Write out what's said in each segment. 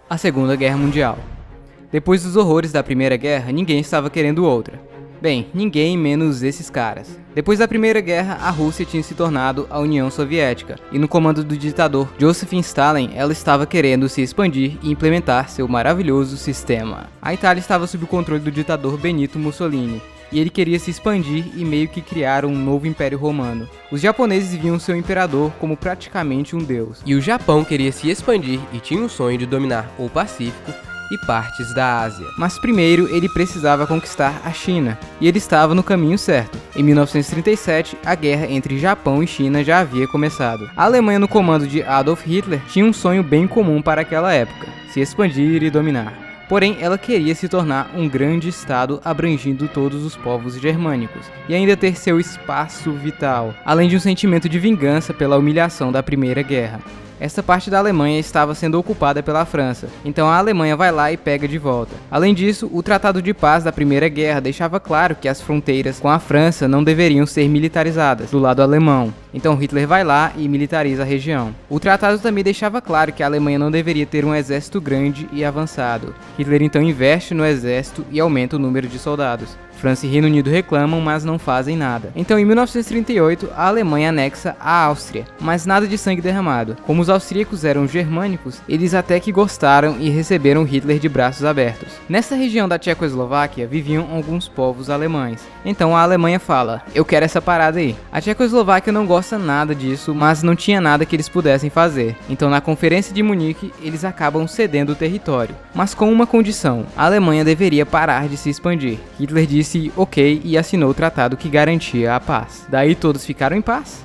A Segunda Guerra Mundial. Depois dos horrores da Primeira Guerra, ninguém estava querendo outra. Bem, ninguém menos esses caras. Depois da Primeira Guerra, a Rússia tinha se tornado a União Soviética, e no comando do ditador Joseph Stalin, ela estava querendo se expandir e implementar seu maravilhoso sistema. A Itália estava sob o controle do ditador Benito Mussolini, e ele queria se expandir e meio que criar um novo Império Romano. Os japoneses viam seu imperador como praticamente um deus. E o Japão queria se expandir e tinha o sonho de dominar o Pacífico e partes da Ásia. Mas primeiro ele precisava conquistar a China, e ele estava no caminho certo. Em 1937, a guerra entre Japão e China já havia começado. A Alemanha, no comando de Adolf Hitler, tinha um sonho bem comum para aquela época: se expandir e dominar. Porém, ela queria se tornar um grande estado abrangindo todos os povos germânicos, e ainda ter seu espaço vital, além de um sentimento de vingança pela humilhação da Primeira Guerra. Essa parte da Alemanha estava sendo ocupada pela França, então a Alemanha vai lá e pega de volta. Além disso, o Tratado de Paz da Primeira Guerra deixava claro que as fronteiras com a França não deveriam ser militarizadas do lado alemão, então Hitler vai lá e militariza a região. O tratado também deixava claro que a Alemanha não deveria ter um exército grande e avançado. Hitler então investe no exército e aumenta o número de soldados. França e Reino Unido reclamam, mas não fazem nada. Então, em 1938, a Alemanha anexa a Áustria, mas nada de sangue derramado. Como os austríacos eram germânicos, eles até que gostaram e receberam Hitler de braços abertos. Nessa região da Tchecoslováquia viviam alguns povos alemães. Então a Alemanha fala: eu quero essa parada aí. A Tchecoslováquia não gosta nada disso, mas não tinha nada que eles pudessem fazer. Então, na Conferência de Munique, eles acabam cedendo o território, mas com uma condição: a Alemanha deveria parar de se expandir. Hitler disse ok e assinou o tratado que garantia a paz. Daí todos ficaram em paz?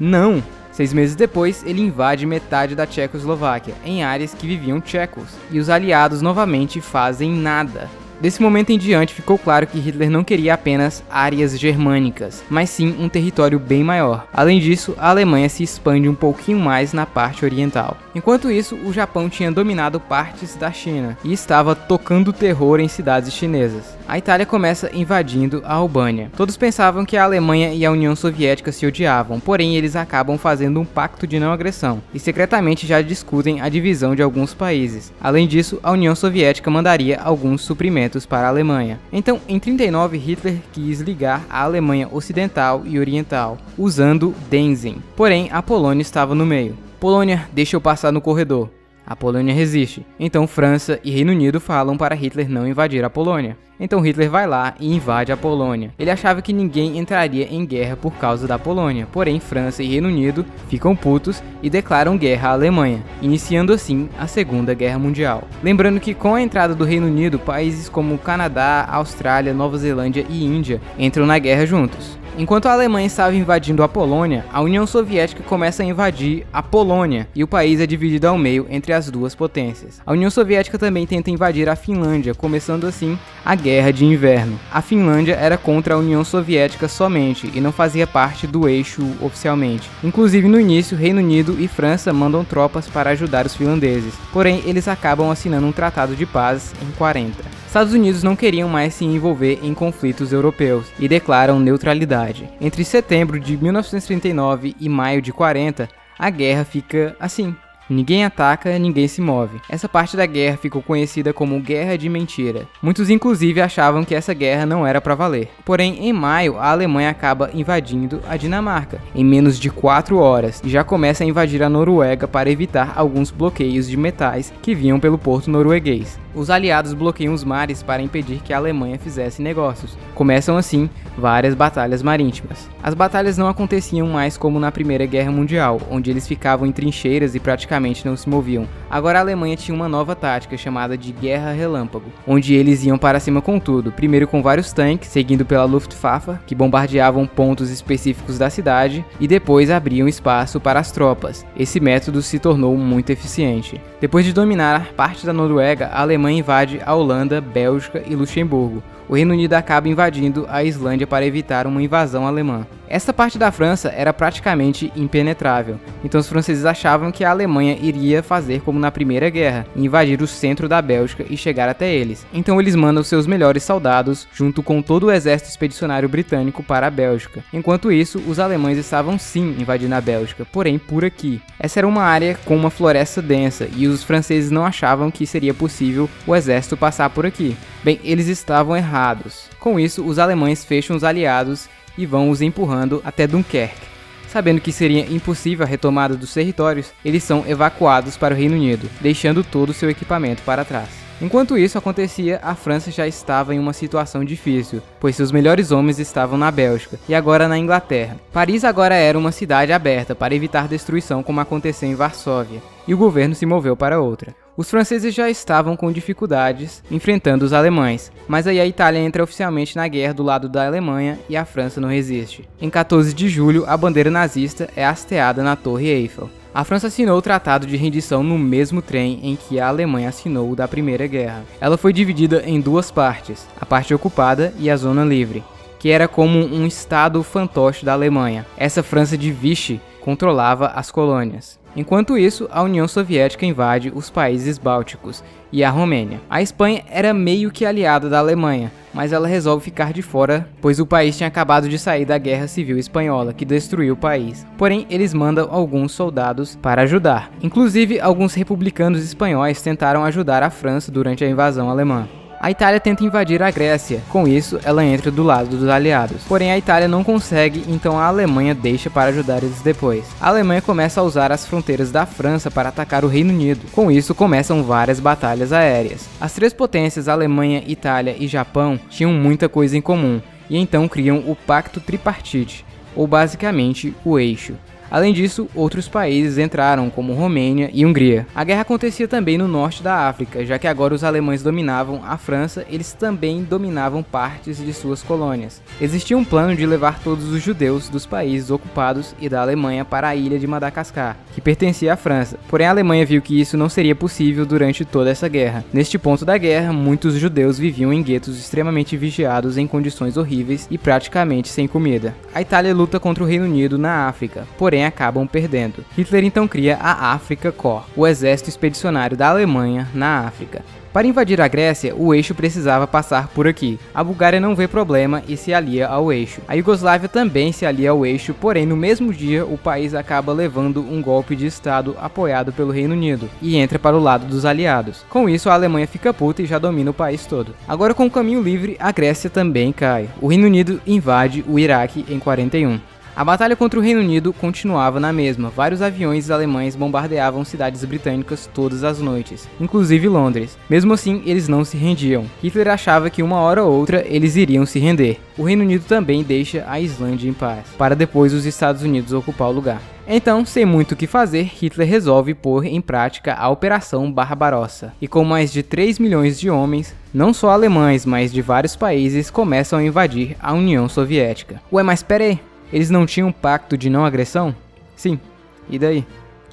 Não! 6 meses depois, ele invade metade da Tchecoslováquia, em áreas que viviam tchecos, e os aliados novamente fazem nada. Desse momento em diante, ficou claro que Hitler não queria apenas áreas germânicas, mas sim um território bem maior. Além disso, a Alemanha se expande um pouquinho mais na parte oriental. Enquanto isso, o Japão tinha dominado partes da China e estava tocando terror em cidades chinesas. A Itália começa invadindo a Albânia. Todos pensavam que a Alemanha e a União Soviética se odiavam, porém eles acabam fazendo um pacto de não agressão e secretamente já discutem a divisão de alguns países. Além disso, a União Soviética mandaria alguns suprimentos para a Alemanha. Então, em 39, Hitler quis ligar a Alemanha Ocidental e Oriental, usando Danzig. Porém, a Polônia estava no meio. Polônia, deixa eu passar no corredor. A Polônia resiste. Então França e Reino Unido falam para Hitler não invadir a Polônia. Então Hitler vai lá e invade a Polônia. Ele achava que ninguém entraria em guerra por causa da Polônia, porém França e Reino Unido ficam putos e declaram guerra à Alemanha, iniciando assim a Segunda Guerra Mundial. Lembrando que com a entrada do Reino Unido, países como Canadá, Austrália, Nova Zelândia e Índia entram na guerra juntos. Enquanto a Alemanha estava invadindo a Polônia, a União Soviética começa a invadir a Polônia e o país é dividido ao meio entre as duas potências. A União Soviética também tenta invadir a Finlândia, começando assim a Guerra de Inverno. A Finlândia era contra a União Soviética somente e não fazia parte do eixo oficialmente. Inclusive no início, Reino Unido e França mandam tropas para ajudar os finlandeses, porém eles acabam assinando um tratado de paz em 40. Estados Unidos não queriam mais se envolver em conflitos europeus e declaram neutralidade. Entre setembro de 1939 e maio de 40, a guerra fica assim. Ninguém ataca, ninguém se move. Essa parte da guerra ficou conhecida como Guerra de Mentira. Muitos inclusive achavam que essa guerra não era para valer. Porém, em maio, a Alemanha acaba invadindo a Dinamarca, em menos de 4 horas, e já começa a invadir a Noruega para evitar alguns bloqueios de metais que vinham pelo porto norueguês. Os aliados bloqueiam os mares para impedir que a Alemanha fizesse negócios. Começam assim várias batalhas marítimas. As batalhas não aconteciam mais como na Primeira Guerra Mundial, onde eles ficavam em trincheiras e praticamente não se moviam. Agora a Alemanha tinha uma nova tática chamada de Guerra Relâmpago, onde eles iam para cima com tudo, primeiro com vários tanques, seguindo pela Luftwaffe, que bombardeavam pontos específicos da cidade, e depois abriam espaço para as tropas. Esse método se tornou muito eficiente. Depois de dominar parte da Noruega, a Alemanha invade a Holanda, Bélgica e Luxemburgo. O Reino Unido acaba invadindo a Islândia para evitar uma invasão alemã. Essa parte da França era praticamente impenetrável, então os franceses achavam que a Alemanha iria fazer como na Primeira Guerra e invadir o centro da Bélgica e chegar até eles. Então eles mandam seus melhores soldados, junto com todo o exército expedicionário britânico, para a Bélgica. Enquanto isso, os alemães estavam sim invadindo a Bélgica, porém por aqui. Essa era uma área com uma floresta densa e os franceses não achavam que seria possível o exército passar por aqui. Bem, eles estavam errados. Com isso, os alemães fecham os aliados e vão os empurrando até Dunkerque. Sabendo que seria impossível a retomada dos territórios, eles são evacuados para o Reino Unido, deixando todo o seu equipamento para trás. Enquanto isso acontecia, a França já estava em uma situação difícil, pois seus melhores homens estavam na Bélgica e agora na Inglaterra. Paris agora era uma cidade aberta para evitar destruição como aconteceu em Varsóvia, e o governo se moveu para outra. Os franceses já estavam com dificuldades enfrentando os alemães, mas aí a Itália entra oficialmente na guerra do lado da Alemanha e a França não resiste. Em 14 de julho, a bandeira nazista é hasteada na Torre Eiffel. A França assinou o tratado de rendição no mesmo trem em que a Alemanha assinou o da Primeira Guerra. Ela foi dividida em duas partes, a parte ocupada e a zona livre, que era como um estado fantoche da Alemanha. Essa França de Vichy controlava as colônias. Enquanto isso, a União Soviética invade os países bálticos e a Romênia. A Espanha era meio que aliada da Alemanha, mas ela resolve ficar de fora, pois o país tinha acabado de sair da Guerra Civil Espanhola, que destruiu o país. Porém, eles mandam alguns soldados para ajudar. Inclusive, alguns republicanos espanhóis tentaram ajudar a França durante a invasão alemã. A Itália tenta invadir a Grécia, com isso ela entra do lado dos aliados. Porém a Itália não consegue, então a Alemanha deixa para ajudar eles depois. A Alemanha começa a usar as fronteiras da França para atacar o Reino Unido. Com isso começam várias batalhas aéreas. As três potências, Alemanha, Itália e Japão, tinham muita coisa em comum, e então criam o Pacto Tripartite, ou basicamente o Eixo. Além disso, outros países entraram, como Romênia e Hungria. A guerra acontecia também no norte da África, já que agora os alemães dominavam a França, eles também dominavam partes de suas colônias. Existia um plano de levar todos os judeus dos países ocupados e da Alemanha para a ilha de Madagascar, que pertencia à França. Porém, a Alemanha viu que isso não seria possível durante toda essa guerra. Neste ponto da guerra, muitos judeus viviam em guetos extremamente vigiados em condições horríveis e praticamente sem comida. A Itália luta contra o Reino Unido na África, porém acabam perdendo. Hitler então cria a Afrika Korps, o exército expedicionário da Alemanha na África. Para invadir a Grécia, o Eixo precisava passar por aqui. A Bulgária não vê problema e se alia ao Eixo. A Iugoslávia também se alia ao Eixo, porém no mesmo dia o país acaba levando um golpe de estado apoiado pelo Reino Unido e entra para o lado dos aliados. Com isso a Alemanha fica puta e já domina o país todo. Agora com o caminho livre, a Grécia também cai. O Reino Unido invade o Iraque em 41. A batalha contra o Reino Unido continuava na mesma. Vários aviões alemães bombardeavam cidades britânicas todas as noites, inclusive Londres. Mesmo assim, eles não se rendiam. Hitler achava que uma hora ou outra eles iriam se render. O Reino Unido também deixa a Islândia em paz, para depois os Estados Unidos ocupar o lugar. Então, sem muito o que fazer, Hitler resolve pôr em prática a Operação Barbarossa. E com mais de 3 milhões de homens, não só alemães, mas de vários países, começam a invadir a União Soviética. Ué, mas pera aí. Eles não tinham um pacto de não agressão? Sim. E daí?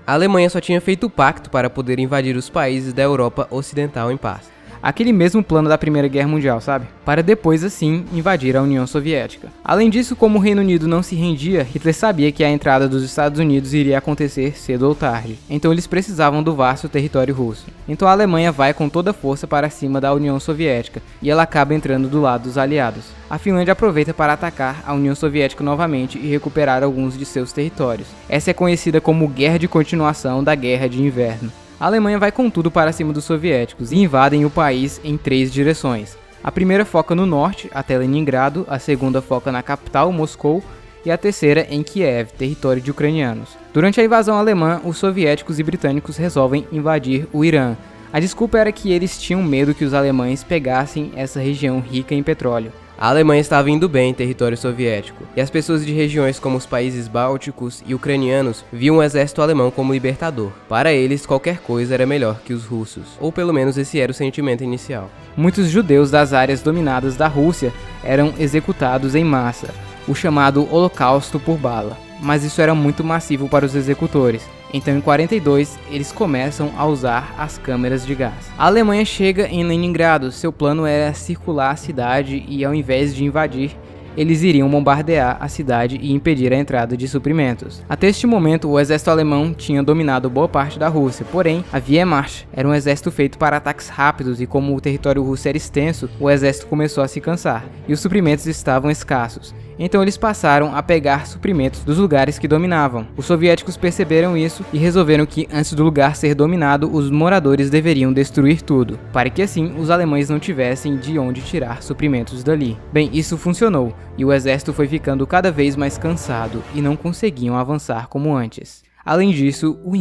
A Alemanha só tinha feito o pacto para poder invadir os países da Europa Ocidental em paz. Aquele mesmo plano da Primeira Guerra Mundial, sabe? Para depois, assim, invadir a União Soviética. Além disso, como o Reino Unido não se rendia, Hitler sabia que a entrada dos Estados Unidos iria acontecer cedo ou tarde. Então eles precisavam do vasto território russo. Então a Alemanha vai com toda a força para cima da União Soviética, e ela acaba entrando do lado dos aliados. A Finlândia aproveita para atacar a União Soviética novamente e recuperar alguns de seus territórios. Essa é conhecida como Guerra de Continuação da Guerra de Inverno. A Alemanha vai com tudo para cima dos soviéticos e invadem o país em 3 direções. A primeira foca no norte, até Leningrado, a segunda foca na capital, Moscou, e a terceira em Kiev, território de ucranianos. Durante a invasão alemã, os soviéticos e britânicos resolvem invadir o Irã. A desculpa era que eles tinham medo que os alemães pegassem essa região rica em petróleo. A Alemanha estava indo bem em território soviético, e as pessoas de regiões como os países bálticos e ucranianos viam o exército alemão como libertador. Para eles, qualquer coisa era melhor que os russos, ou pelo menos esse era o sentimento inicial. Muitos judeus das áreas dominadas da Rússia eram executados em massa, o chamado Holocausto por bala. Mas isso era muito massivo para os executores. Então em 42 eles começam a usar as câmeras de gás. A Alemanha chega em Leningrado, seu plano era circular a cidade e ao invés de invadir, eles iriam bombardear a cidade e impedir a entrada de suprimentos. Até este momento, o exército alemão tinha dominado boa parte da Rússia, porém, a Wehrmacht era um exército feito para ataques rápidos e como o território russo era extenso, o exército começou a se cansar, e os suprimentos estavam escassos. Então eles passaram a pegar suprimentos dos lugares que dominavam. Os soviéticos perceberam isso e resolveram que, antes do lugar ser dominado, os moradores deveriam destruir tudo, para que assim os alemães não tivessem de onde tirar suprimentos dali. Bem, isso funcionou, e o exército foi ficando cada vez mais cansado e não conseguiam avançar como antes. Além disso, o